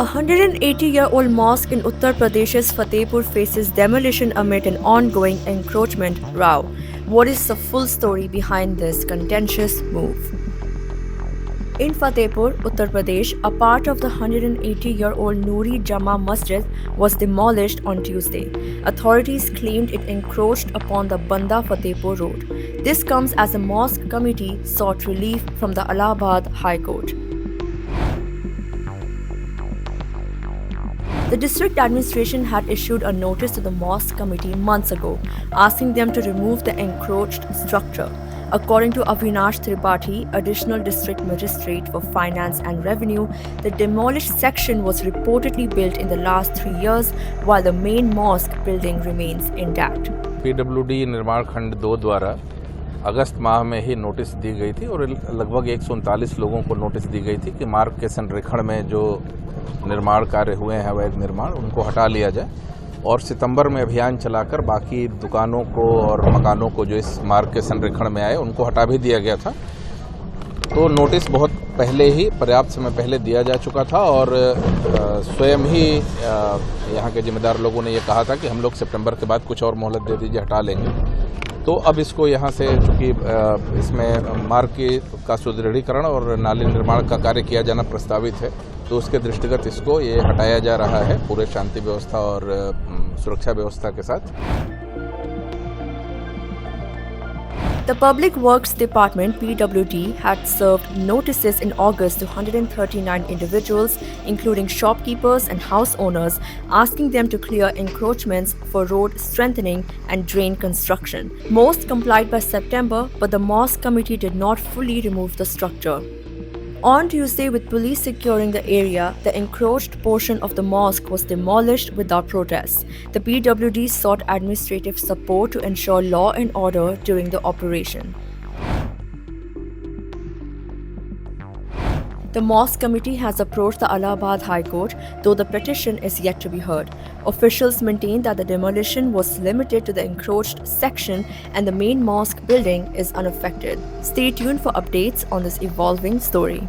A 180-year-old mosque in Uttar Pradesh's Fatehpur faces demolition amid an ongoing encroachment row. What is the full story behind this contentious move? In Fatehpur, Uttar Pradesh, a part of the 180-year-old Noori Jama Masjid was demolished on Tuesday. Authorities claimed it encroached upon the Banda Fatehpur road. This comes as the mosque committee sought relief from the Allahabad High Court. The district administration had issued a notice to the mosque committee months ago, asking them to remove the encroached structure. According to Avinash Tripathi, additional district magistrate for finance and revenue, the demolished section was reportedly built in the last 3 years, while the main mosque building remains intact. PWD निर्माण खंड 2 द्वारा अगस्त माह में ही notice दी गई थी और लगभग 139 लोगों को नोटिस दी गई थी कि मार्ग के संरेखण में जो निर्माण कार्य हुए हैं अवैध निर्माण उनको हटा लिया जाए और सितंबर में अभियान चलाकर बाकी दुकानों को और मकानों को जो इस मार्ग के संरेखण में आए उनको हटा भी दिया गया था। तो नोटिस बहुत पहले ही पर्याप्त समय पहले दिया जा चुका था और स्वयं ही यहाँ के जिम्मेदार लोगों ने ये कहा था कि हम लोग सितंबर के बाद कुछ और मोहलत दे दीजिए, हटा लेंगे। तो अब इसको यहाँ से चूँकि इसमें मार्ग का सुदृढ़ीकरण और नाली निर्माण का कार्य किया जाना प्रस्तावित है, तो उसके दृष्टिगत इसको ये हटाया जा रहा है पूरे शांति व्यवस्था और सुरक्षा व्यवस्था के साथ। The Public Works Department (PWD) had served notices in August to 139 individuals, including shopkeepers and house owners, asking them to clear encroachments for road strengthening and drain construction. Most complied by September, but the mosque committee did not fully remove the structure. On Tuesday, with police securing the area, the encroached portion of the mosque was demolished without protest. The PWD sought administrative support to ensure law and order during the operation. The mosque committee has approached the Allahabad High Court, though the petition is yet to be heard. Officials maintain that the demolition was limited to the encroached section and the main mosque building is unaffected. Stay tuned for updates on this evolving story.